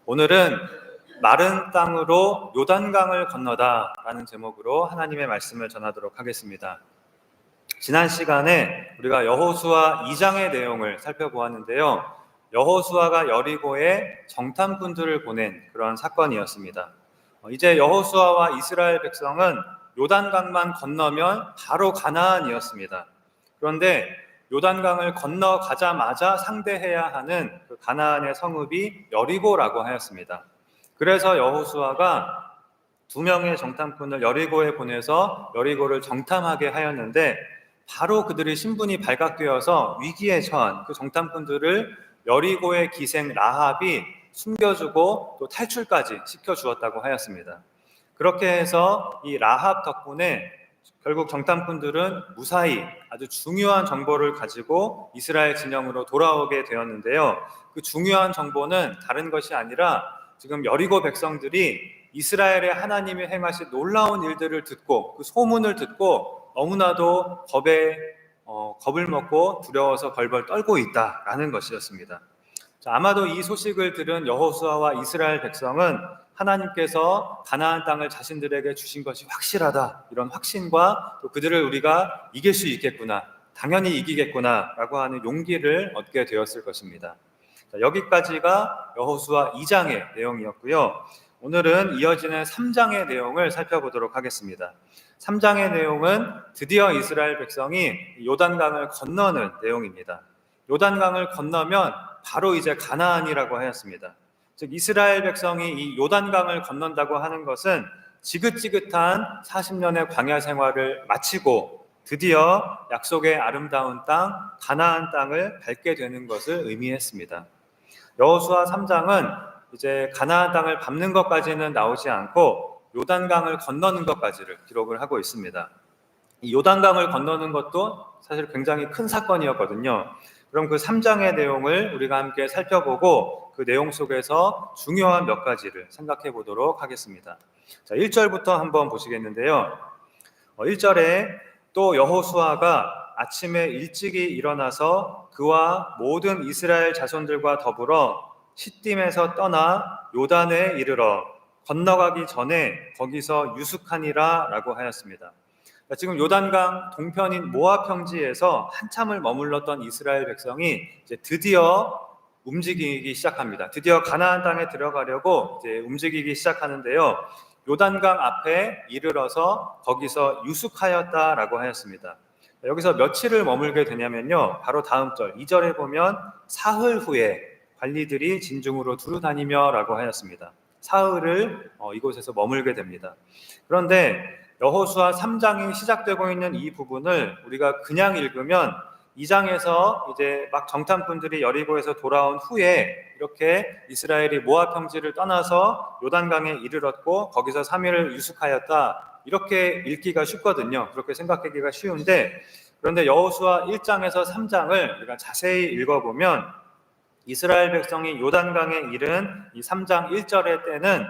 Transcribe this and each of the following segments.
오늘은 마른 땅으로 요단강을 건너다 라는 제목으로 하나님의 말씀을 전하도록 하겠습니다. 지난 시간에 우리가 여호수아 2장의 내용을 살펴보았는데요. 여호수아가 여리고에 정탐꾼들을 보낸 그런 사건이었습니다. 이제 여호수아와 이스라엘 백성은 요단강만 건너면 바로 가나안이었습니다. 그런데 요단강을 건너가자마자 상대해야 하는 그 가나안의 성읍이 여리고라고 하였습니다. 그래서 여호수아가 2명의 정탐꾼을 여리고에 보내서 여리고를 정탐하게 하였는데 바로 그들의 신분이 발각되어서 위기에 처한 그 정탐꾼들을 여리고의 기생 라합이 숨겨주고 또 탈출까지 시켜주었다고 하였습니다. 그렇게 해서 이 라합 덕분에 결국 정탐꾼들은 무사히 아주 중요한 정보를 가지고 이스라엘 진영으로 돌아오게 되었는데요. 그 중요한 정보는 다른 것이 아니라 지금 여리고 백성들이 이스라엘의 하나님이 행하신 놀라운 일들을 듣고 그 소문을 듣고 너무나도 겁을 먹고 두려워서 벌벌 떨고 있다라는 것이었습니다. 아마도 이 소식을 들은 여호수아와 이스라엘 백성은 하나님께서 가나안 땅을 자신들에게 주신 것이 확실하다, 이런 확신과 또 그들을 우리가 이길 수 있겠구나, 당연히 이기겠구나 라고 하는 용기를 얻게 되었을 것입니다. 여기까지가 여호수아 2장의 내용이었고요. 오늘은 이어지는 3장의 내용을 살펴보도록 하겠습니다. 3장의 내용은 드디어 이스라엘 백성이 요단강을 건너는 내용입니다. 요단강을 건너면 바로 이제 가나안이라고 하였습니다. 즉 이스라엘 백성이 이 요단강을 건넌다고 하는 것은 지긋지긋한 40년의 광야 생활을 마치고 드디어 약속의 아름다운 땅 가나안 땅을 밟게 되는 것을 의미했습니다. 여호수아 3장은 이제 가나안 땅을 밟는 것까지는 나오지 않고 요단강을 건너는 것까지를 기록을 하고 있습니다. 이 요단강을 건너는 것도 사실 굉장히 큰 사건이었거든요. 그럼 그 3장의 내용을 우리가 함께 살펴보고 그 내용 속에서 중요한 몇 가지를 생각해 보도록 하겠습니다. 자, 1절부터 한번 보시겠는데요. 1절에 또 여호수아가 아침에 일찍이 일어나서 그와 모든 이스라엘 자손들과 더불어 시딤에서 떠나 요단에 이르러 건너가기 전에 거기서 유숙하니라 라고 하였습니다. 지금 요단강 동편인 모압 평지에서 한참을 머물렀던 이스라엘 백성이 이제 드디어 움직이기 시작합니다. 드디어 가나안 땅에 들어가려고 이제 움직이기 시작하는데요. 요단강 앞에 이르러서 거기서 유숙하였다라고 하였습니다. 여기서 며칠을 머물게 되냐면요. 바로 다음 절 2절에 보면 사흘 후에 관리들이 진중으로 두루 다니며라고 하였습니다. 사흘을 이곳에서 머물게 됩니다. 그런데 여호수아 3장이 시작되고 있는 이 부분을 우리가 그냥 읽으면 2장에서 이제 막 정탐꾼들이 여리고에서 돌아온 후에 이렇게 이스라엘이 모압 평지를 떠나서 요단강에 이르렀고 거기서 3일을 유숙하였다, 이렇게 읽기가 쉽거든요. 그렇게 생각하기가 쉬운데, 그런데 여호수아 1장에서 3장을 우리가 자세히 읽어보면 이스라엘 백성이 요단강에 이른 이 3장 1절의 때는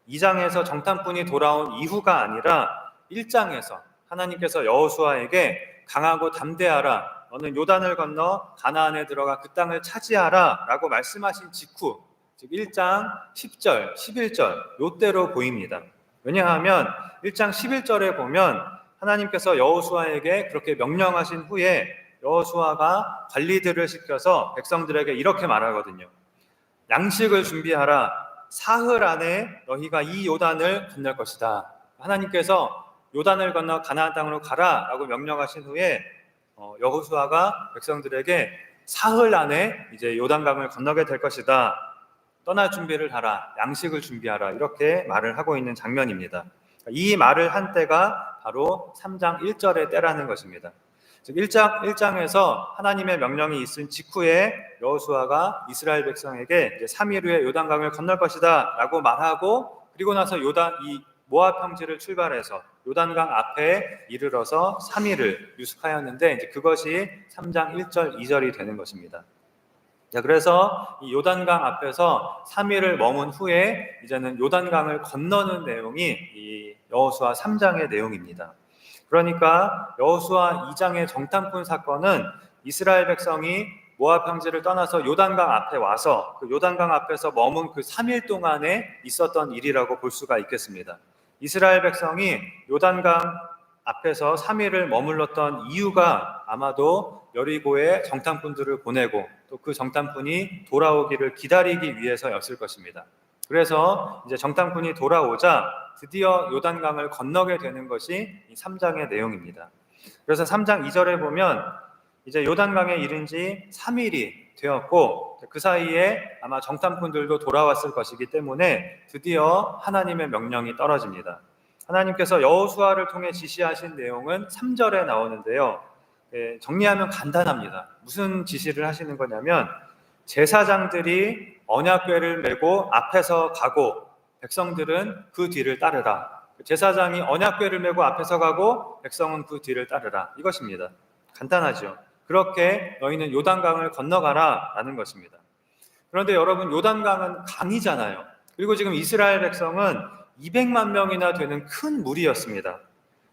2장에서 정탐꾼이 돌아온 이후가 아니라 1장에서 하나님께서 여호수아에게 강하고 담대하라, 너는 요단을 건너 가나안에 들어가 그 땅을 차지하라 라고 말씀하신 직후, 즉 1장 10절, 11절 요때로 보입니다. 왜냐하면 1장 11절에 보면 하나님께서 여호수아에게 그렇게 명령하신 후에 여호수아가 관리들을 시켜서 백성들에게 이렇게 말하거든요. 양식을 준비하라. 사흘 안에 너희가 이 요단을 건널 것이다. 하나님께서 요단을 건너 가나안 땅으로 가라 라고 명령하신 후에 여호수아가 백성들에게 사흘 안에 이제 요단강을 건너게 될 것이다, 떠날 준비를 하라, 양식을 준비하라, 이렇게 말을 하고 있는 장면입니다. 이 말을 한 때가 바로 3장 1절의 때라는 것입니다. 즉 1장에서 하나님의 명령이 있은 직후에 여호수아가 이스라엘 백성에게 이제 3일 후에 요단강을 건널 것이다 라고 말하고, 그리고 나서 이 모압 평지를 출발해서 요단강 앞에 이르러서 3일을 유숙하였는데 이제 그것이 3장 1절 2절이 되는 것입니다. 자, 그래서 이 요단강 앞에서 3일을 머문 후에 이제는 요단강을 건너는 내용이 이 여호수아 3장의 내용입니다. 그러니까 여호수아 2장의 정탐꾼 사건은 이스라엘 백성이 모압 평지를 떠나서 요단강 앞에 와서 그 요단강 앞에서 머문 그 3일 동안에 있었던 일이라고 볼 수가 있겠습니다. 이스라엘 백성이 요단강 앞에서 3일을 머물렀던 이유가 아마도 여리고에 정탐꾼들을 보내고 또 그 정탐꾼이 돌아오기를 기다리기 위해서였을 것입니다. 그래서 이제 정탐꾼이 돌아오자 드디어 요단강을 건너게 되는 것이 이 3장의 내용입니다. 그래서 3장 2절에 보면 이제 요단강에 이른 지 3일이 되었고 그 사이에 아마 정탐꾼들도 돌아왔을 것이기 때문에 드디어 하나님의 명령이 떨어집니다. 하나님께서 여호수아를 통해 지시하신 내용은 3절에 나오는데요. 정리하면 간단합니다. 무슨 지시를 하시는 거냐면 제사장들이 언약궤를 메고 앞에서 가고 백성들은 그 뒤를 따르라. 제사장이 언약궤를 메고 앞에서 가고 백성은 그 뒤를 따르라. 이것입니다. 간단하죠. 그렇게 너희는 요단강을 건너가라 라는 것입니다. 그런데 여러분, 요단강은 강이잖아요. 그리고 지금 이스라엘 백성은 200만 명이나 되는 큰 무리였습니다.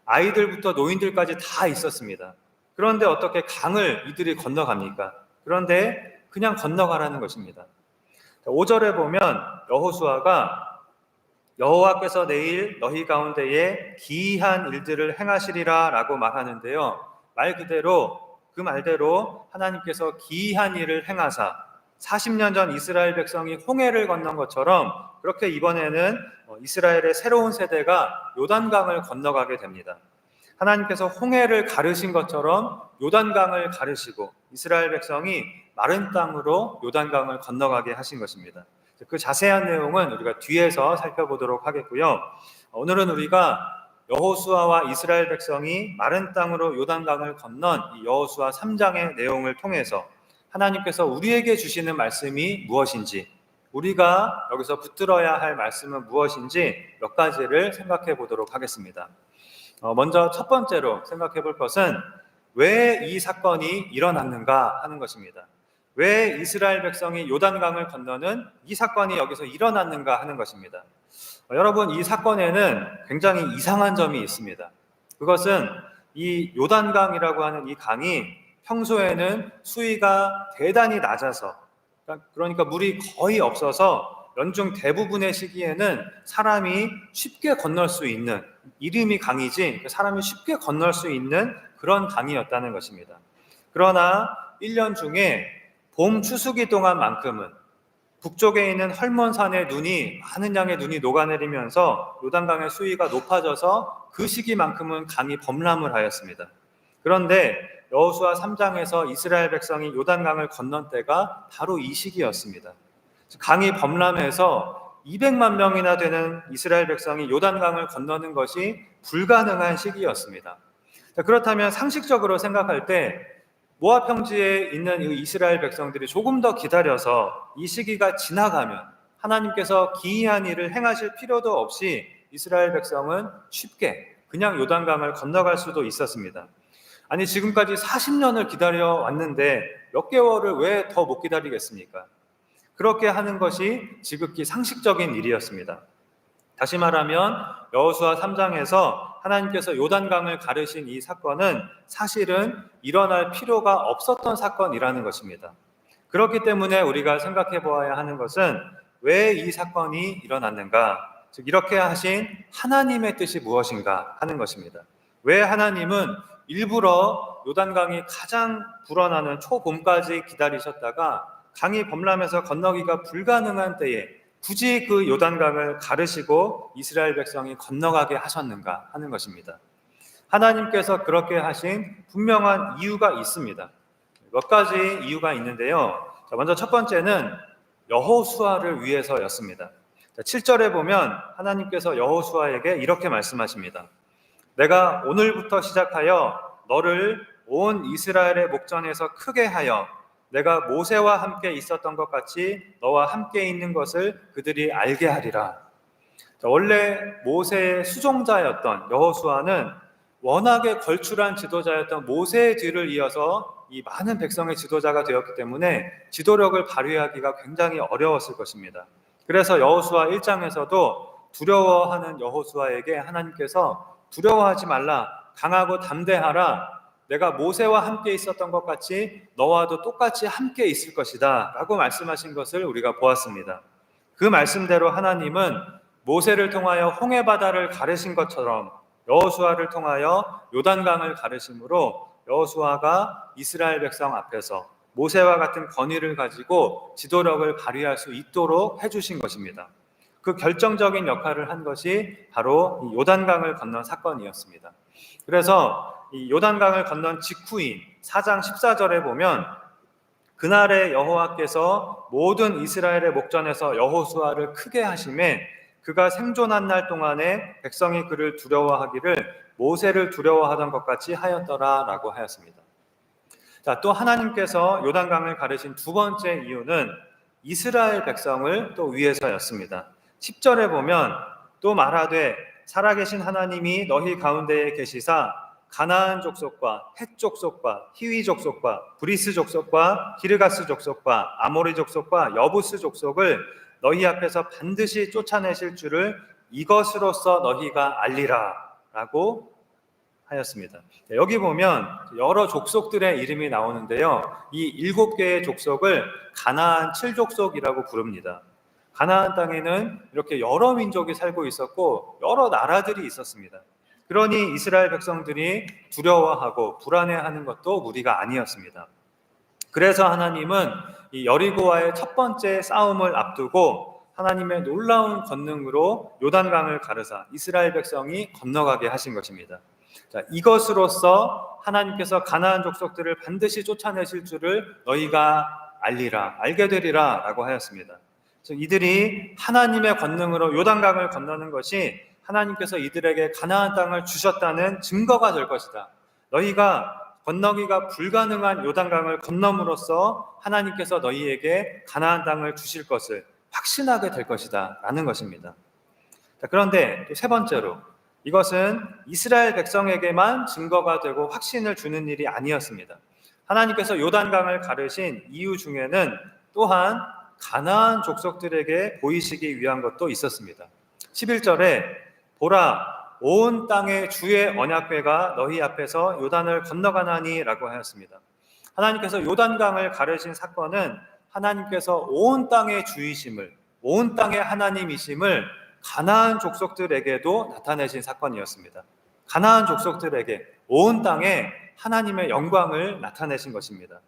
아이들부터 노인들까지 다 있었습니다. 그런데 어떻게 강을 이들이 건너갑니까? 그런데 그냥 건너가라는 것입니다. 5절에 보면 여호수아가 여호와께서 내일 너희 가운데에 기이한 일들을 행하시리라 라고 말하는데요. 그 말대로 하나님께서 기이한 일을 행하사 40년 전 이스라엘 백성이 홍해를 건넌 것처럼 그렇게 이번에는 이스라엘의 새로운 세대가 요단강을 건너가게 됩니다. 하나님께서 홍해를 가르신 것처럼 요단강을 가르시고 이스라엘 백성이 마른 땅으로 요단강을 건너가게 하신 것입니다. 그 자세한 내용은 우리가 뒤에서 살펴보도록 하겠고요. 오늘은 우리가 여호수아와 이스라엘 백성이 마른 땅으로 요단강을 건넌 이 여호수아 3장의 내용을 통해서 하나님께서 우리에게 주시는 말씀이 무엇인지, 우리가 여기서 붙들어야 할 말씀은 무엇인지 몇 가지를 생각해 보도록 하겠습니다. 먼저 첫 번째로 생각해 볼 것은 왜 이 사건이 일어났는가 하는 것입니다. 왜 이스라엘 백성이 요단강을 건너는 이 사건이 여기서 일어났는가 하는 것입니다. 여러분, 이 사건에는 굉장히 이상한 점이 있습니다. 그것은 이 요단강이라고 하는 이 강이 평소에는 수위가 대단히 낮아서, 그러니까 물이 거의 없어서 연중 대부분의 시기에는 사람이 쉽게 건널 수 있는, 이름이 강이지 사람이 쉽게 건널 수 있는 그런 강이었다는 것입니다. 그러나 1년 중에 봄 추수기 동안만큼은 북쪽에 있는 헐몬산의 많은 양의 눈이 녹아내리면서 요단강의 수위가 높아져서 그 시기만큼은 강이 범람을 하였습니다. 그런데 여호수아 3장에서 이스라엘 백성이 요단강을 건넌 때가 바로 이 시기였습니다. 강이 범람해서 200만 명이나 되는 이스라엘 백성이 요단강을 건너는 것이 불가능한 시기였습니다. 그렇다면 상식적으로 생각할 때 모압 평지에 있는 이 이스라엘 백성들이 조금 더 기다려서 이 시기가 지나가면 하나님께서 기이한 일을 행하실 필요도 없이 이스라엘 백성은 쉽게 그냥 요단강을 건너갈 수도 있었습니다. 아니, 지금까지 40년을 기다려 왔는데 몇 개월을 왜 더 못 기다리겠습니까? 그렇게 하는 것이 지극히 상식적인 일이었습니다. 다시 말하면 여호수아 3장에서 하나님께서 요단강을 가르신 이 사건은 사실은 일어날 필요가 없었던 사건이라는 것입니다. 그렇기 때문에 우리가 생각해 보아야 하는 것은 왜 이 사건이 일어났는가, 즉 이렇게 하신 하나님의 뜻이 무엇인가 하는 것입니다. 왜 하나님은 일부러 요단강이 가장 불어나는 초봄까지 기다리셨다가 강이 범람해서 건너기가 불가능한 때에 굳이 그 요단강을 가르시고 이스라엘 백성이 건너가게 하셨는가 하는 것입니다. 하나님께서 그렇게 하신 분명한 이유가 있습니다. 몇 가지 이유가 있는데요. 먼저 첫 번째는 여호수아를 위해서였습니다. 7절에 보면 하나님께서 여호수아에게 이렇게 말씀하십니다. 내가 오늘부터 시작하여 너를 온 이스라엘의 목전에서 크게 하여 내가 모세와 함께 있었던 것 같이 너와 함께 있는 것을 그들이 알게 하리라. 원래 모세의 수종자였던 여호수아는 워낙에 걸출한 지도자였던 모세의 뒤를 이어서 이 많은 백성의 지도자가 되었기 때문에 지도력을 발휘하기가 굉장히 어려웠을 것입니다. 그래서 여호수아 1장에서도 두려워하는 여호수아에게 하나님께서 두려워하지 말라, 강하고 담대하라, 내가 모세와 함께 있었던 것 같이 너와도 똑같이 함께 있을 것이다 라고 말씀하신 것을 우리가 보았습니다. 그 말씀대로 하나님은 모세를 통하여 홍해바다를 가르신 것처럼 여호수아를 통하여 요단강을 가르심으로 여호수아가 이스라엘 백성 앞에서 모세와 같은 권위를 가지고 지도력을 발휘할 수 있도록 해주신 것입니다. 그 결정적인 역할을 한 것이 바로 이 요단강을 건넌 사건이었습니다. 그래서 이 요단강을 건넌 직후인 4장 14절에 보면 그날에 여호와께서 모든 이스라엘의 목전에서 여호수아를 크게 하심에 그가 생존한 날 동안에 백성이 그를 두려워하기를 모세를 두려워하던 것 같이 하였더라 라고 하였습니다. 자, 또 하나님께서 요단강을 가르신 두 번째 이유는 이스라엘 백성을 또 위해서였습니다. 10절에 보면 또 말하되 살아계신 하나님이 너희 가운데에 계시사 가나안 족속과 헷 족속과 히위 족속과 브리스 족속과 기르가스 족속과 아모리 족속과 여부스 족속을 너희 앞에서 반드시 쫓아내실 줄을 이것으로써 너희가 알리라 라고 하였습니다. 여기 보면 여러 족속들의 이름이 나오는데요. 이 7개의 족속을 가나안 7족속이라고 부릅니다. 가나안 땅에는 이렇게 여러 민족이 살고 있었고 여러 나라들이 있었습니다. 그러니 이스라엘 백성들이 두려워하고 불안해하는 것도 무리가 아니었습니다. 그래서 하나님은 이 여리고와의 첫 번째 싸움을 앞두고 하나님의 놀라운 권능으로 요단강을 가르사 이스라엘 백성이 건너가게 하신 것입니다. 자, 이것으로써 하나님께서 가나안 족속들을 반드시 쫓아내실 줄을 너희가 알게 되리라 라고 하였습니다. 이들이 하나님의 권능으로 요단강을 건너는 것이 하나님께서 이들에게 가나안 땅을 주셨다는 증거가 될 것이다. 너희가 건너기가 불가능한 요단강을 건너므로써 하나님께서 너희에게 가나안 땅을 주실 것을 확신하게 될 것이다 라는 것입니다. 자, 그런데 또 세 번째로 이것은 이스라엘 백성에게만 증거가 되고 확신을 주는 일이 아니었습니다. 하나님께서 요단강을 가르신 이유 중에는 또한 가나안 족속들에게 보이시기 위한 것도 있었습니다. 11절에 보라 온 땅의 주의 언약궤가 너희 앞에서 요단을 건너가나니 라고 하였습니다. 하나님께서 요단강을 가르신 사건은 하나님께서 온 땅의 주이심을, 온 땅의 하나님이심을 가나안 족속들에게도 나타내신 사건이었습니다. 가나안 족속들에게 온 땅에 하나님의 영광을 나타내신 것입니다.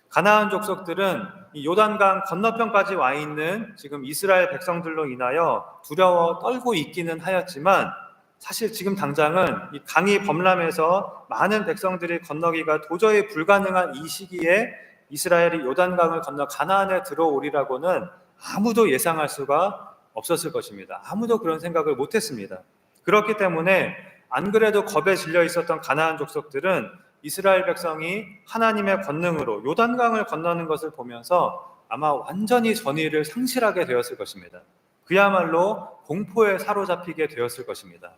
가나안 족속들은 이 요단강 건너편까지 와 있는 지금 이스라엘 백성들로 인하여 두려워 떨고 있기는 하였지만 사실 지금 당장은 이 강이 범람해서 많은 백성들이 건너기가 도저히 불가능한 이 시기에 이스라엘이 요단강을 건너 가나안에 들어오리라고는 아무도 예상할 수가 없었을 것입니다. 아무도 그런 생각을 못했습니다. 그렇기 때문에 안 그래도 겁에 질려 있었던 가나안 족속들은 이스라엘 백성이 하나님의 권능으로 요단강을 건너는 것을 보면서 아마 완전히 전의를 상실하게 되었을 것입니다. 그야말로 공포에 사로잡히게 되었을 것입니다.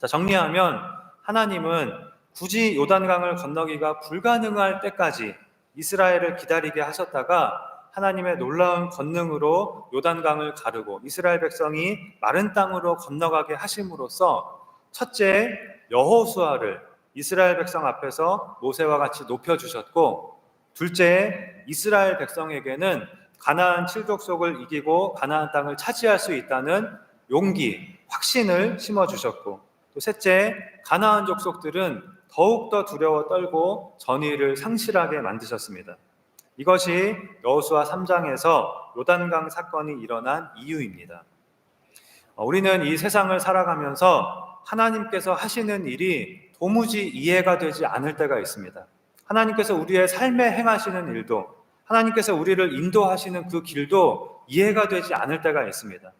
자, 정리하면 하나님은 굳이 요단강을 건너기가 불가능할 때까지 이스라엘을 기다리게 하셨다가 하나님의 놀라운 권능으로 요단강을 가르고 이스라엘 백성이 마른 땅으로 건너가게 하심으로써 첫째 여호수아를 이스라엘 백성 앞에서 모세와 같이 높여주셨고 둘째 이스라엘 백성에게는 가나안 7족속을 이기고 가나안 땅을 차지할 수 있다는 용기, 확신을 심어주셨고 또 셋째 가나안 족속들은 더욱더 두려워 떨고 전의를 상실하게 만드셨습니다. 이것이 여호수아 3장에서 요단강 사건이 일어난 이유입니다. 우리는 이 세상을 살아가면서 하나님께서 하시는 일이 도무지 이해가 되지 않을 때가 있습니다. 하나님께서 우리의 삶에 행하시는 일도 하나님께서 우리를 인도하시는 그 길도 이해가 되지 않을 때가 있습니다.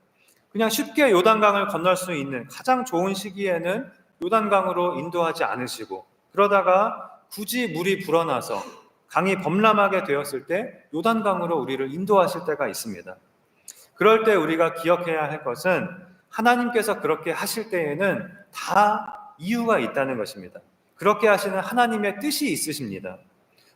그냥 쉽게 요단강을 건널 수 있는 가장 좋은 시기에는 요단강으로 인도하지 않으시고 그러다가 굳이 물이 불어나서 강이 범람하게 되었을 때 요단강으로 우리를 인도하실 때가 있습니다. 그럴 때 우리가 기억해야 할 것은 하나님께서 그렇게 하실 때에는 다 이유가 있다는 것입니다. 그렇게 하시는 하나님의 뜻이 있으십니다.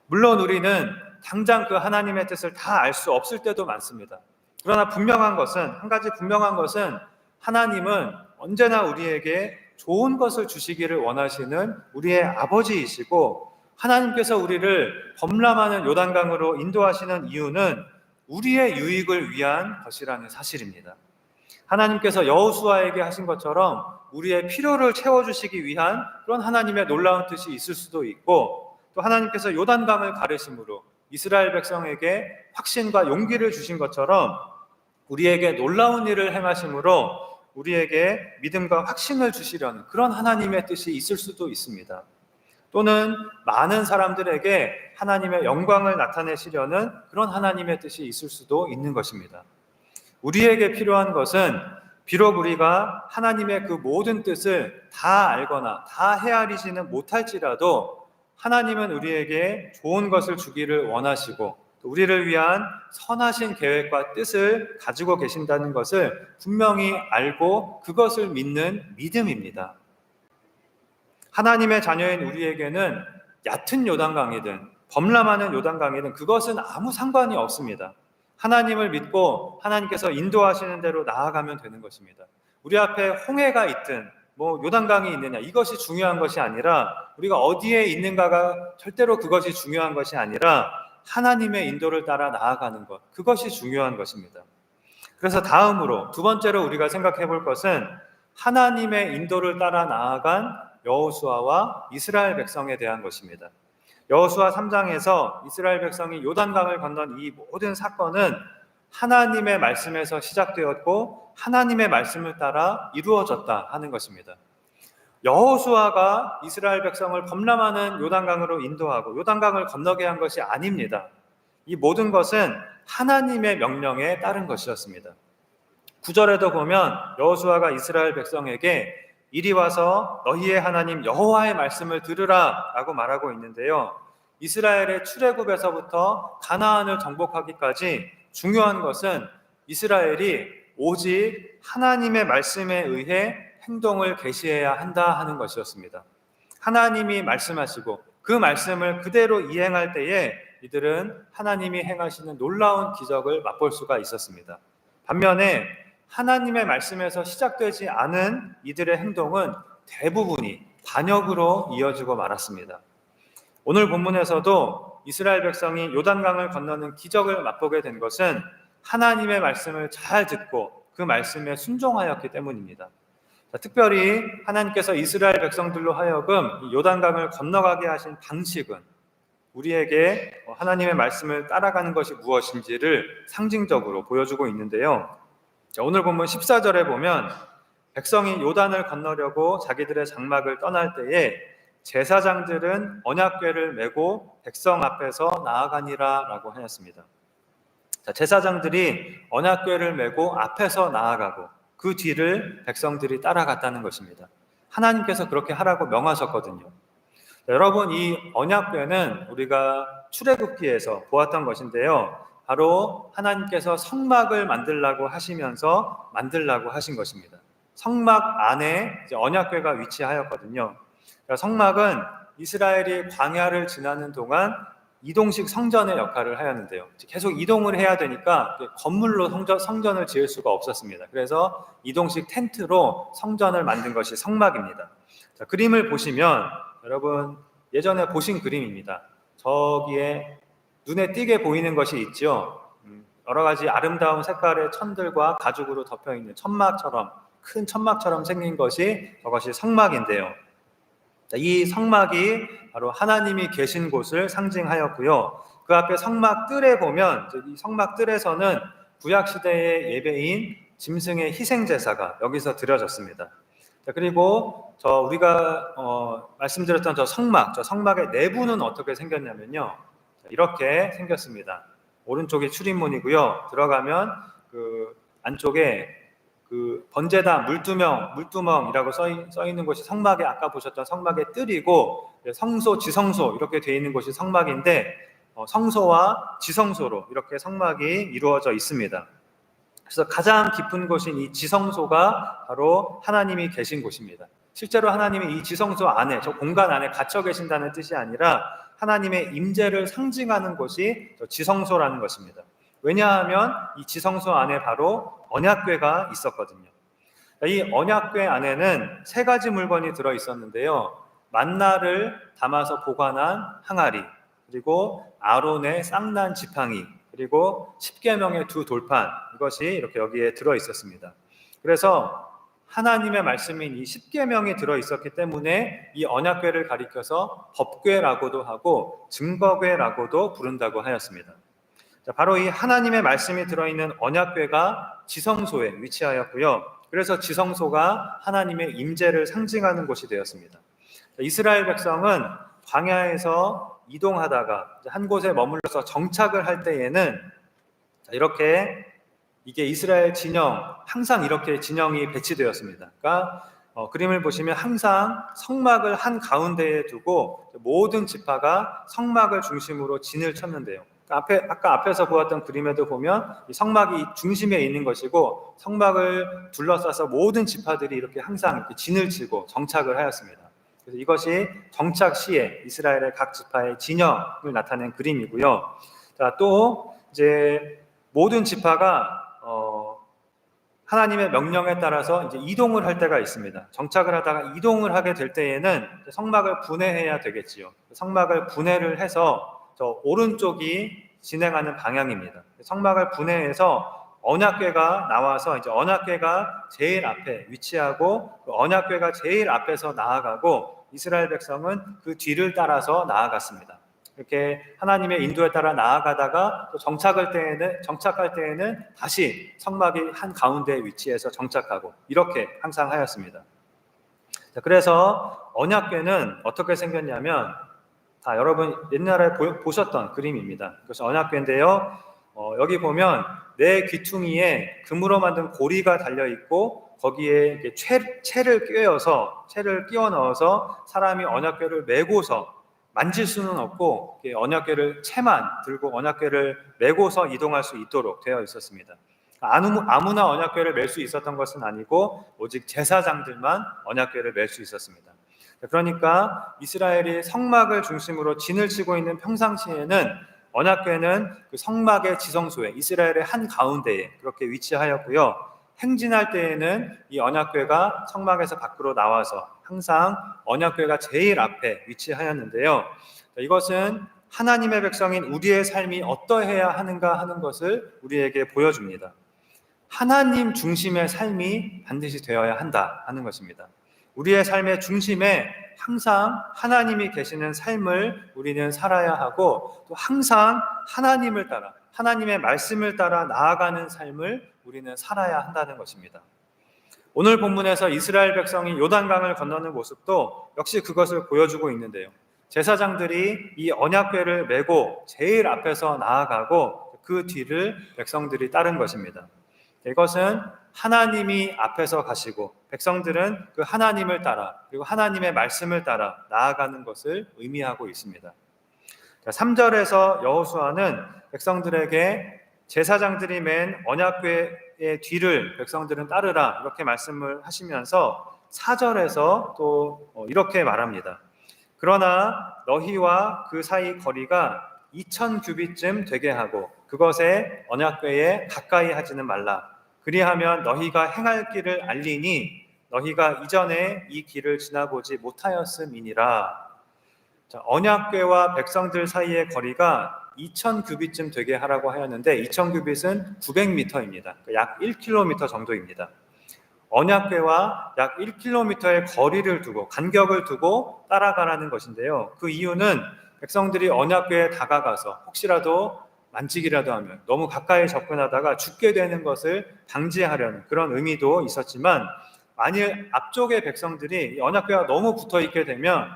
물론 우리는 당장 그 하나님의 뜻을 다 알 수 없을 때도 많습니다. 그러나 한 가지 분명한 것은 하나님은 언제나 우리에게 좋은 것을 주시기를 원하시는 우리의 아버지이시고, 하나님께서 우리를 범람하는 요단강으로 인도하시는 이유는 우리의 유익을 위한 것이라는 사실입니다. 하나님께서 여호수아에게 하신 것처럼 우리의 필요를 채워주시기 위한 그런 하나님의 놀라운 뜻이 있을 수도 있고, 또 하나님께서 요단강을 가르심으로 이스라엘 백성에게 확신과 용기를 주신 것처럼 우리에게 놀라운 일을 행하심으로 우리에게 믿음과 확신을 주시려는 그런 하나님의 뜻이 있을 수도 있습니다. 또는 많은 사람들에게 하나님의 영광을 나타내시려는 그런 하나님의 뜻이 있을 수도 있는 것입니다. 우리에게 필요한 것은 비록 우리가 하나님의 그 모든 뜻을 다 알거나 다 헤아리지는 못할지라도 하나님은 우리에게 좋은 것을 주기를 원하시고 또 우리를 위한 선하신 계획과 뜻을 가지고 계신다는 것을 분명히 알고 그것을 믿는 믿음입니다. 하나님의 자녀인 우리에게는 얕은 요단강이든 범람하는 요단강이든 그것은 아무 상관이 없습니다. 하나님을 믿고 하나님께서 인도하시는 대로 나아가면 되는 것입니다. 우리 앞에 홍해가 있든 요단강이 있느냐, 이것이 중요한 것이 아니라, 우리가 어디에 있는가가 절대로 그것이 중요한 것이 아니라 하나님의 인도를 따라 나아가는 것, 그것이 중요한 것입니다. 그래서 다음으로 두 번째로 우리가 생각해 볼 것은 하나님의 인도를 따라 나아간 여호수아와 이스라엘 백성에 대한 것입니다. 여호수아 3장에서 이스라엘 백성이 요단강을 건넌 이 모든 사건은 하나님의 말씀에서 시작되었고 하나님의 말씀을 따라 이루어졌다 하는 것입니다. 여호수아가 이스라엘 백성을 범람하는 요단강으로 인도하고 요단강을 건너게 한 것이 아닙니다. 이 모든 것은 하나님의 명령에 따른 것이었습니다. 9절에도 보면 여호수아가 이스라엘 백성에게 이리 와서 너희의 하나님 여호와의 말씀을 들으라 라고 말하고 있는데요, 이스라엘의 출애굽에서부터 가나안을 정복하기까지 중요한 것은 이스라엘이 오직 하나님의 말씀에 의해 행동을 개시해야 한다 하는 것이었습니다. 하나님이 말씀하시고 그 말씀을 그대로 이행할 때에 이들은 하나님이 행하시는 놀라운 기적을 맛볼 수가 있었습니다. 반면에 하나님의 말씀에서 시작되지 않은 이들의 행동은 대부분이 반역으로 이어지고 말았습니다. 오늘 본문에서도 이스라엘 백성이 요단강을 건너는 기적을 맛보게 된 것은 하나님의 말씀을 잘 듣고 그 말씀에 순종하였기 때문입니다. 특별히 하나님께서 이스라엘 백성들로 하여금 요단강을 건너가게 하신 방식은 우리에게 하나님의 말씀을 따라가는 것이 무엇인지를 상징적으로 보여주고 있는데요, 오늘 본문 14절에 보면 백성이 요단을 건너려고 자기들의 장막을 떠날 때에 제사장들은 언약궤를 메고 백성 앞에서 나아가니라 라고 하였습니다. 제사장들이 언약궤를 메고 앞에서 나아가고 그 뒤를 백성들이 따라갔다는 것입니다. 하나님께서 그렇게 하라고 명하셨거든요. 여러분, 이 언약궤는 우리가 출애굽기에서 보았던 것인데요, 바로 하나님께서 성막을 만들라고 하시면서 만들라고 하신 것입니다. 성막 안에 언약궤가 위치하였거든요. 그러니까 성막은 이스라엘이 광야를 지나는 동안 이동식 성전의 역할을 하였는데요, 계속 이동을 해야 되니까 건물로 성전을 지을 수가 없었습니다. 그래서 이동식 텐트로 성전을 만든 것이 성막입니다. 자, 그림을 보시면 여러분 예전에 보신 그림입니다. 저기에 눈에 띄게 보이는 것이 있죠. 여러 가지 아름다운 색깔의 천들과 가죽으로 덮여있는 천막처럼, 큰 천막처럼 생긴 것이 저것이 성막인데요, 이 성막이 바로 하나님이 계신 곳을 상징하였고요, 그 앞에 성막 뜰에 보면 이 성막 뜰에서는 구약시대의 예배인 짐승의 희생제사가 여기서 드려졌습니다. 그리고 우리가 말씀드렸던 저 성막의 내부는 어떻게 생겼냐면요, 이렇게 생겼습니다. 오른쪽이 출입문이고요, 들어가면 그 안쪽에 그 번제단 물두멍이라고 써 있는 곳이 성막에, 아까 보셨던 성막의 뜰이고, 성소, 지성소 이렇게 되어 있는 곳이 성막인데 성소와 지성소로 이렇게 성막이 이루어져 있습니다. 그래서 가장 깊은 곳인 이 지성소가 바로 하나님이 계신 곳입니다. 실제로 하나님이 이 지성소 안에, 저 공간 안에 갇혀 계신다는 뜻이 아니라 하나님의 임재를 상징하는 곳이 지성소라는 것입니다. 왜냐하면 이 지성소 안에 바로 언약궤가 있었거든요. 이 언약궤 안에는 세 가지 물건이 들어 있었는데요. 만나를 담아서 보관한 항아리, 그리고 아론의 쌍난 지팡이, 그리고 십계명의 두 돌판, 이것이 이렇게 여기에 들어 있었습니다. 그래서 하나님의 말씀인 이 십계명이 들어 있었기 때문에 이 언약궤를 가리켜서 법궤라고도 하고 증거궤라고도 부른다고 하였습니다. 자, 바로 이 하나님의 말씀이 들어있는 언약궤가 지성소에 위치하였고요. 그래서 지성소가 하나님의 임재를 상징하는 곳이 되었습니다. 이스라엘 백성은 광야에서 이동하다가 한 곳에 머물러서 정착을 할 때에는 이렇게 이게 이스라엘 진영, 항상 이렇게 진영이 배치되었습니다. 그러니까 그림을 보시면 항상 성막을 한 가운데에 두고 모든 지파가 성막을 중심으로 진을 쳤는데요. 아까 앞에서 보았던 그림에도 보면 이 성막이 중심에 있는 것이고 성막을 둘러싸서 모든 지파들이 이렇게 항상 이렇게 진을 치고 정착을 하였습니다. 그래서 이것이 정착 시에 이스라엘의 각 지파의 진영을 나타낸 그림이고요. 자, 또 이제 모든 지파가 하나님의 명령에 따라서 이제 이동을 할 때가 있습니다. 정착을 하다가 이동을 하게 될 때에는 성막을 분해해야 되겠지요. 성막을 분해를 해서 저 오른쪽이 진행하는 방향입니다. 성막을 분해해서 언약궤가 나와서 이제 언약궤가 제일 앞에 위치하고 그 언약궤가 제일 앞에서 나아가고 이스라엘 백성은 그 뒤를 따라서 나아갔습니다. 이렇게 하나님의 인도에 따라 나아가다가 또 정착할 때에는 다시 성막이 한 가운데 위치해서 정착하고 이렇게 항상 하였습니다. 그래서 언약궤는 어떻게 생겼냐면 여러분 옛날에 보셨던 그림입니다. 그래서 언약궤인데요. 여기 보면 내 귀퉁이에 금으로 만든 고리가 달려 있고 거기에 채를 끼워 넣어서 사람이 언약궤를 메고서 만질 수는 없고 언약궤를 채만 들고 언약궤를 메고서 이동할 수 있도록 되어 있었습니다. 아무나 언약궤를 멜 수 있었던 것은 아니고 오직 제사장들만 언약궤를 멜 수 있었습니다. 그러니까 이스라엘이 성막을 중심으로 진을 치고 있는 평상시에는 언약궤는 그 성막의 지성소에 이스라엘의 한 가운데에 그렇게 위치하였고요. 행진할 때에는 이 언약궤가 성막에서 밖으로 나와서 항상 언약궤가 제일 앞에 위치하였는데요. 이것은 하나님의 백성인 우리의 삶이 어떠해야 하는가 하는 것을 우리에게 보여줍니다. 하나님 중심의 삶이 반드시 되어야 한다 하는 것입니다. 우리의 삶의 중심에 항상 하나님이 계시는 삶을 우리는 살아야 하고 또 항상 하나님을 따라 하나님의 말씀을 따라 나아가는 삶을 우리는 살아야 한다는 것입니다. 오늘 본문에서 이스라엘 백성이 요단강을 건너는 모습도 역시 그것을 보여주고 있는데요. 제사장들이 이 언약궤를 메고 제일 앞에서 나아가고 그 뒤를 백성들이 따른 것입니다. 이것은 하나님이 앞에서 가시고 백성들은 그 하나님을 따라 그리고 하나님의 말씀을 따라 나아가는 것을 의미하고 있습니다. 3절에서 여호수아는 백성들에게 제사장들이 맨 언약궤의 뒤를 백성들은 따르라 이렇게 말씀을 하시면서 4절에서 또 이렇게 말합니다. 그러나 너희와 그 사이 거리가 2000규빗쯤 되게 하고 그것에 언약궤에 가까이 하지는 말라. 그리하면 너희가 행할 길을 알리니 너희가 이전에 이 길을 지나보지 못하였음이니라. 자, 언약궤와 백성들 사이의 거리가 2000규빗쯤 되게 하라고 하였는데 2000규빗은 900m입니다. 약 1km 정도입니다. 언약궤와 약 1km의 거리를 두고 간격을 두고 따라가라는 것인데요. 그 이유는 백성들이 언약궤에 다가가서 혹시라도 만지기라도 하면 너무 가까이 접근하다가 죽게 되는 것을 방지하려는 그런 의미도 있었지만 만일 앞쪽의 백성들이 언약궤가 너무 붙어 있게 되면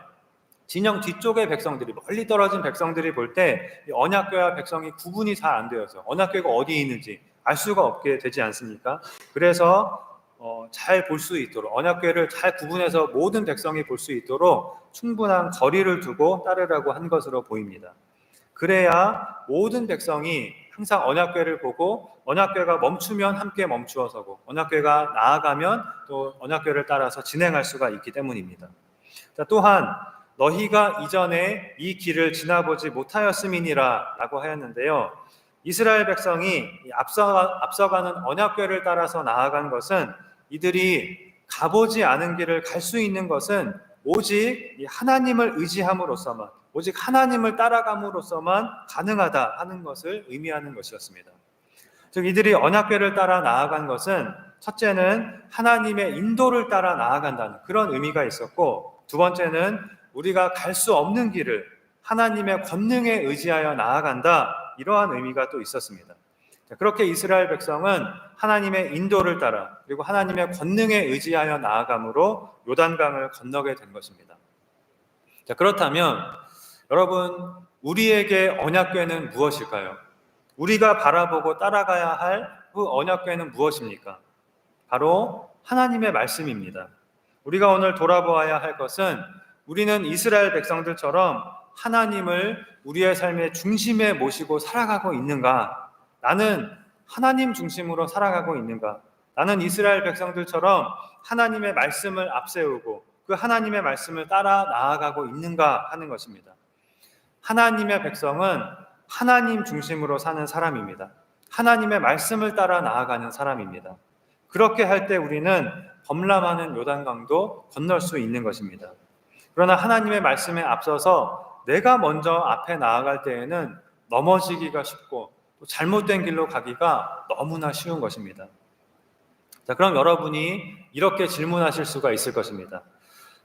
진영 뒤쪽의 백성들이 멀리 떨어진 백성들이 볼 때 언약궤와 백성이 구분이 잘 안 되어서 언약궤가 어디에 있는지 알 수가 없게 되지 않습니까? 그래서 잘 볼 수 있도록 언약궤를 잘 구분해서 모든 백성이 볼 수 있도록 충분한 거리를 두고 따르라고 한 것으로 보입니다. 그래야 모든 백성이 항상 언약궤를 보고 언약궤가 멈추면 함께 멈추어 서고 언약궤가 나아가면 또 언약궤를 따라서 진행할 수가 있기 때문입니다. 자, 또한 너희가 이전에 이 길을 지나보지 못하였음이니라 라고 하였는데요. 이스라엘 백성이 앞서가는 언약궤를 따라서 나아간 것은 이들이 가보지 않은 길을 갈 수 있는 것은 오직 하나님을 의지함으로써만, 오직 하나님을 따라감으로써만 가능하다 하는 것을 의미하는 것이었습니다. 즉 이들이 언약궤를 따라 나아간 것은 첫째는 하나님의 인도를 따라 나아간다는 그런 의미가 있었고, 두 번째는 우리가 갈 수 없는 길을 하나님의 권능에 의지하여 나아간다, 이러한 의미가 또 있었습니다. 그렇게 이스라엘 백성은 하나님의 인도를 따라 그리고 하나님의 권능에 의지하여 나아감으로 요단강을 건너게 된 것입니다. 그렇다면 여러분, 우리에게 언약궤는 무엇일까요? 우리가 바라보고 따라가야 할 그 언약궤는 무엇입니까? 바로 하나님의 말씀입니다. 우리가 오늘 돌아보아야 할 것은 우리는 이스라엘 백성들처럼 하나님을 우리의 삶의 중심에 모시고 살아가고 있는가? 나는 하나님 중심으로 살아가고 있는가? 나는 이스라엘 백성들처럼 하나님의 말씀을 앞세우고 그 하나님의 말씀을 따라 나아가고 있는가 하는 것입니다. 하나님의 백성은 하나님 중심으로 사는 사람입니다. 하나님의 말씀을 따라 나아가는 사람입니다. 그렇게 할 때 우리는 범람하는 요단강도 건널 수 있는 것입니다. 그러나 하나님의 말씀에 앞서서 내가 먼저 앞에 나아갈 때에는 넘어지기가 쉽고 또 잘못된 길로 가기가 너무나 쉬운 것입니다. 자, 그럼 여러분이 이렇게 질문하실 수가 있을 것입니다.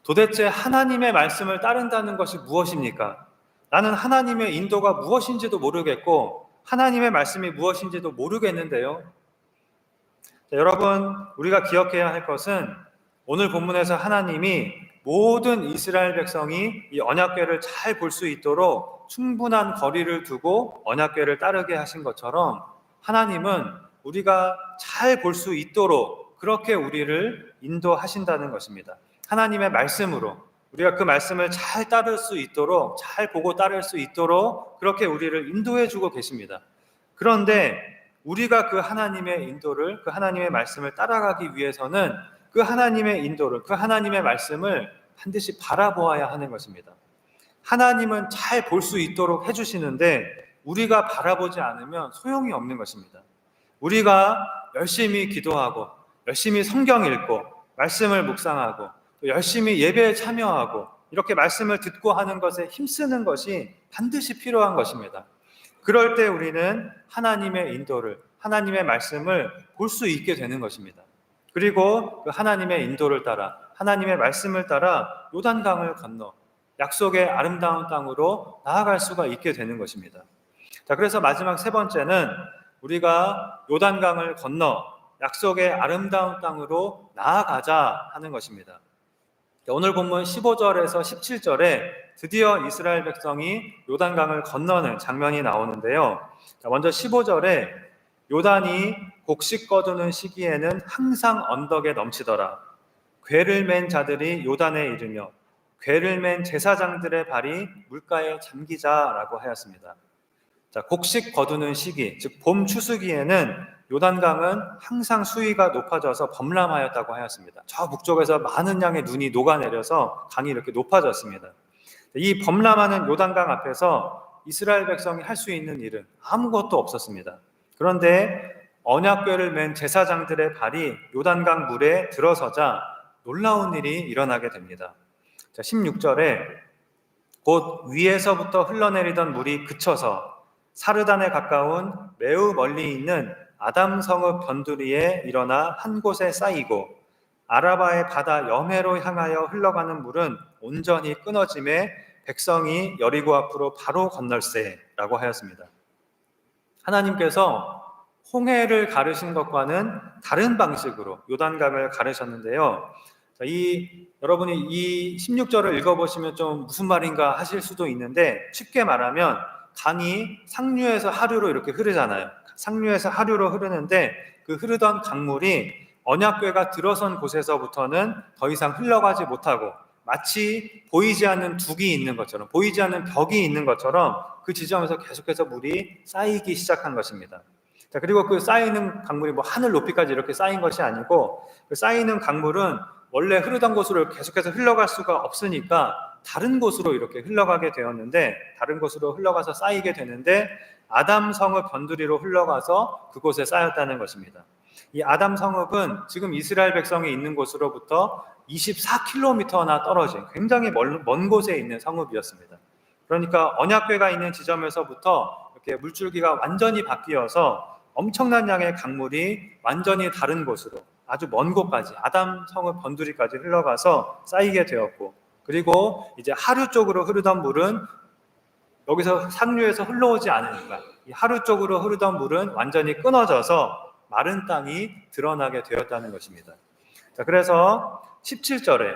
도대체 하나님의 말씀을 따른다는 것이 무엇입니까? 나는 하나님의 인도가 무엇인지도 모르겠고 하나님의 말씀이 무엇인지도 모르겠는데요. 자, 여러분, 우리가 기억해야 할 것은 오늘 본문에서 하나님이 모든 이스라엘 백성이 이 언약궤를 잘 볼 수 있도록 충분한 거리를 두고 언약궤를 따르게 하신 것처럼 하나님은 우리가 잘 볼 수 있도록 그렇게 우리를 인도하신다는 것입니다. 하나님의 말씀으로 우리가 그 말씀을 잘 따를 수 있도록, 잘 보고 따를 수 있도록 그렇게 우리를 인도해 주고 계십니다. 그런데 우리가 그 하나님의 인도를, 그 하나님의 말씀을 따라가기 위해서는 그 하나님의 인도를, 그 하나님의 말씀을 반드시 바라보아야 하는 것입니다. 하나님은 잘 볼 수 있도록 해주시는데 우리가 바라보지 않으면 소용이 없는 것입니다. 우리가 열심히 기도하고 열심히 성경 읽고 말씀을 묵상하고 또 열심히 예배에 참여하고 이렇게 말씀을 듣고 하는 것에 힘쓰는 것이 반드시 필요한 것입니다. 그럴 때 우리는 하나님의 인도를, 하나님의 말씀을 볼 수 있게 되는 것입니다. 그리고 그 하나님의 인도를 따라, 하나님의 말씀을 따라 요단강을 건너 약속의 아름다운 땅으로 나아갈 수가 있게 되는 것입니다. 자, 그래서 마지막 세 번째는 우리가 요단강을 건너 약속의 아름다운 땅으로 나아가자 하는 것입니다. 오늘 본문 15절에서 17절에 드디어 이스라엘 백성이 요단강을 건너는 장면이 나오는데요. 자, 먼저 15절에 요단이 곡식 거두는 시기에는 항상 언덕에 넘치더라. 궤를 맨 자들이 요단에 이르며 궤를 맨 제사장들의 발이 물가에 잠기자라고 하였습니다. 자, 곡식 거두는 시기, 즉 봄 추수기에는 요단강은 항상 수위가 높아져서 범람하였다고 하였습니다. 저 북쪽에서 많은 양의 눈이 녹아내려서 강이 이렇게 높아졌습니다. 이 범람하는 요단강 앞에서 이스라엘 백성이 할 수 있는 일은 아무것도 없었습니다. 그런데 언약궤를 맨 제사장들의 발이 요단강 물에 들어서자 놀라운 일이 일어나게 됩니다. 자, 16절에 곧 위에서부터 흘러내리던 물이 그쳐서 사르단에 가까운 매우 멀리 있는 아담성읍 변두리에 일어나 한 곳에 쌓이고 아라바의 바다 여매로 향하여 흘러가는 물은 온전히 끊어짐에 백성이 여리고 앞으로 바로 건널세라고 하였습니다. 하나님께서 홍해를 가르신 것과는 다른 방식으로 요단강을 가르셨는데요. 자, 여러분이 이 16절을 읽어보시면 좀 무슨 말인가 하실 수도 있는데 쉽게 말하면 강이 상류에서 하류로 이렇게 흐르잖아요. 상류에서 하류로 흐르는데 그 흐르던 강물이 언약궤가 들어선 곳에서부터는 더 이상 흘러가지 못하고 마치 보이지 않는 둑이 있는 것처럼, 보이지 않는 벽이 있는 것처럼 그 지점에서 계속해서 물이 쌓이기 시작한 것입니다. 자, 그리고 그 쌓이는 강물이 하늘 높이까지 이렇게 쌓인 것이 아니고 그 쌓이는 강물은 원래 흐르던 곳으로 계속해서 흘러갈 수가 없으니까 다른 곳으로 이렇게 흘러가게 되었는데, 다른 곳으로 흘러가서 쌓이게 되는데 아담성읍 변두리로 흘러가서 그곳에 쌓였다는 것입니다. 이 아담 성읍은 지금 이스라엘 백성이 있는 곳으로부터 24km나 떨어진 굉장히 먼 곳에 있는 성읍이었습니다. 그러니까 언약궤가 있는 지점에서부터 이렇게 물줄기가 완전히 바뀌어서 엄청난 양의 강물이 완전히 다른 곳으로 아주 먼 곳까지 아담 성읍 번두리까지 흘러가서 쌓이게 되었고, 그리고 이제 하류 쪽으로 흐르던 물은 여기서 상류에서 흘러오지 않으니까 이 하류 쪽으로 흐르던 물은 완전히 끊어져서 마른 땅이 드러나게 되었다는 것입니다. 자, 그래서 17절에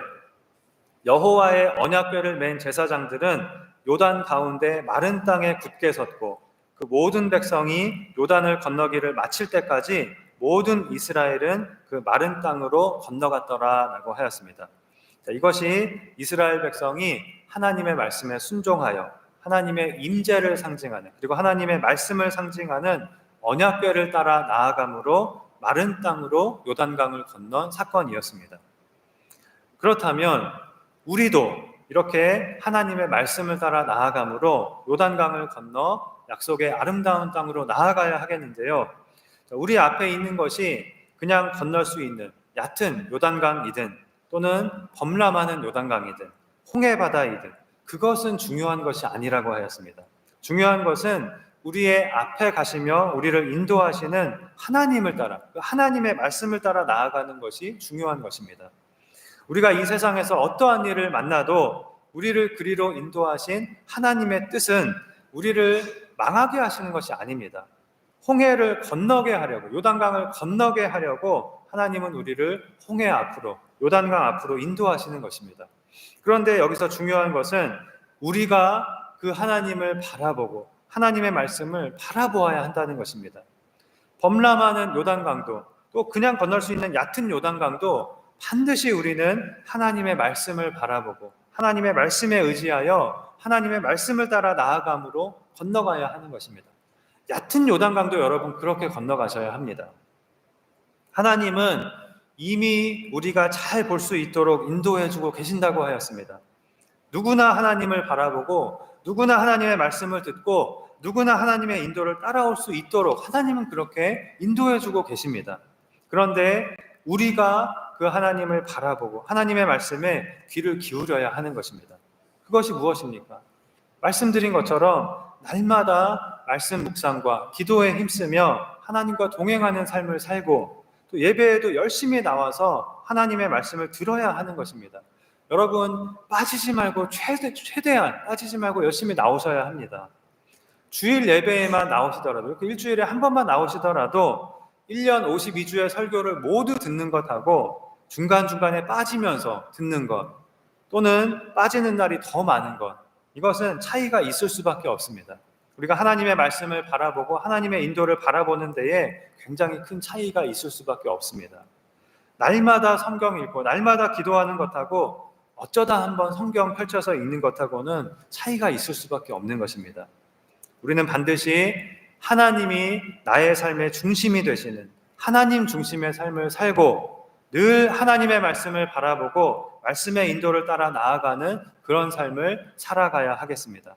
여호와의 언약궤를 맨 제사장들은 요단 가운데 마른 땅에 굳게 섰고 그 모든 백성이 요단을 건너기를 마칠 때까지 모든 이스라엘은 그 마른 땅으로 건너갔더라라고 하였습니다. 자, 이것이 이스라엘 백성이 하나님의 말씀에 순종하여 하나님의 임재를 상징하는, 그리고 하나님의 말씀을 상징하는 언약궤를 따라 나아감으로 마른 땅으로 요단강을 건넌 사건이었습니다. 그렇다면 우리도 이렇게 하나님의 말씀을 따라 나아감으로 요단강을 건너 약속의 아름다운 땅으로 나아가야 하겠는데요. 우리 앞에 있는 것이 그냥 건널 수 있는 얕은 요단강이든 또는 범람하는 요단강이든 홍해바다이든 그것은 중요한 것이 아니라고 하였습니다. 중요한 것은 우리의 앞에 가시며 우리를 인도하시는 하나님을 따라, 하나님의 말씀을 따라 나아가는 것이 중요한 것입니다. 우리가 이 세상에서 어떠한 일을 만나도 우리를 그리로 인도하신 하나님의 뜻은 우리를 망하게 하시는 것이 아닙니다. 홍해를 건너게 하려고, 요단강을 건너게 하려고 하나님은 우리를 홍해 앞으로, 요단강 앞으로 인도하시는 것입니다. 그런데 여기서 중요한 것은 우리가 그 하나님을 바라보고 하나님의 말씀을 바라보아야 한다는 것입니다. 범람하는 요단강도 또 그냥 건널 수 있는 얕은 요단강도 반드시 우리는 하나님의 말씀을 바라보고 하나님의 말씀에 의지하여 하나님의 말씀을 따라 나아감으로 건너가야 하는 것입니다. 얕은 요단강도 여러분 그렇게 건너가셔야 합니다. 하나님은 이미 우리가 잘 볼 수 있도록 인도해주고 계신다고 하였습니다. 누구나 하나님을 바라보고 누구나 하나님의 말씀을 듣고 누구나 하나님의 인도를 따라올 수 있도록 하나님은 그렇게 인도해주고 계십니다. 그런데 우리가 그 하나님을 바라보고 하나님의 말씀에 귀를 기울여야 하는 것입니다. 그것이 무엇입니까? 말씀드린 것처럼 날마다 말씀 묵상과 기도에 힘쓰며 하나님과 동행하는 삶을 살고 또 예배에도 열심히 나와서 하나님의 말씀을 들어야 하는 것입니다. 여러분 빠지지 말고 최대한 빠지지 말고 열심히 나오셔야 합니다. 주일 예배에만 나오시더라도 일주일에 한 번만 나오시더라도 1년 52주의 설교를 모두 듣는 것하고 중간중간에 빠지면서 듣는 것 또는 빠지는 날이 더 많은 것, 이것은 차이가 있을 수밖에 없습니다. 우리가 하나님의 말씀을 바라보고 하나님의 인도를 바라보는 데에 굉장히 큰 차이가 있을 수밖에 없습니다. 날마다 성경 읽고 날마다 기도하는 것하고 어쩌다 한번 성경 펼쳐서 읽는 것하고는 차이가 있을 수밖에 없는 것입니다. 우리는 반드시 하나님이 나의 삶의 중심이 되시는 하나님 중심의 삶을 살고 늘 하나님의 말씀을 바라보고 말씀의 인도를 따라 나아가는 그런 삶을 살아가야 하겠습니다.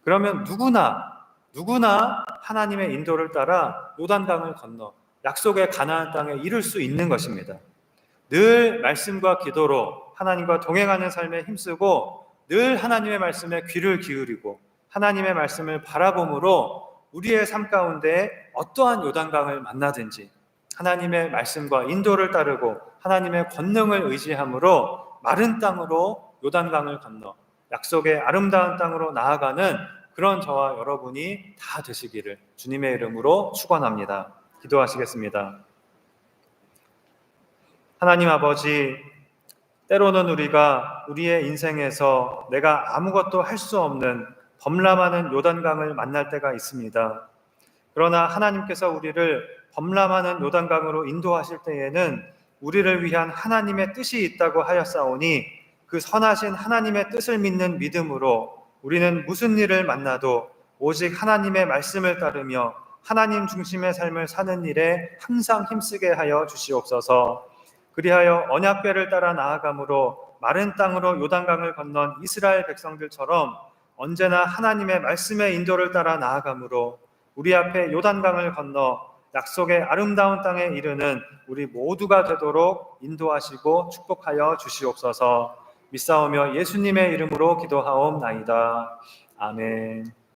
그러면 누구나 하나님의 인도를 따라 요단강을 건너 약속의 가나안 땅에 이를 수 있는 것입니다. 늘 말씀과 기도로 하나님과 동행하는 삶에 힘쓰고 늘 하나님의 말씀에 귀를 기울이고 하나님의 말씀을 바라봄으로 우리의 삶 가운데 어떠한 요단강을 만나든지 하나님의 말씀과 인도를 따르고 하나님의 권능을 의지함으로 마른 땅으로 요단강을 건너 약속의 아름다운 땅으로 나아가는 그런 저와 여러분이 다 되시기를 주님의 이름으로 축원합니다. 기도하시겠습니다. 하나님 아버지, 때로는 우리가 우리의 인생에서 내가 아무것도 할 수 없는 범람하는 요단강을 만날 때가 있습니다. 그러나 하나님께서 우리를 범람하는 요단강으로 인도하실 때에는 우리를 위한 하나님의 뜻이 있다고 하였사오니 그 선하신 하나님의 뜻을 믿는 믿음으로 우리는 무슨 일을 만나도 오직 하나님의 말씀을 따르며 하나님 중심의 삶을 사는 일에 항상 힘쓰게 하여 주시옵소서. 그리하여 언약궤를 따라 나아감으로 마른 땅으로 요단강을 건넌 이스라엘 백성들처럼 언제나 하나님의 말씀의 인도를 따라 나아감으로 우리 앞에 요단강을 건너 약속의 아름다운 땅에 이르는 우리 모두가 되도록 인도하시고 축복하여 주시옵소서. 믿사오며 예수님의 이름으로 기도하옵나이다. 아멘.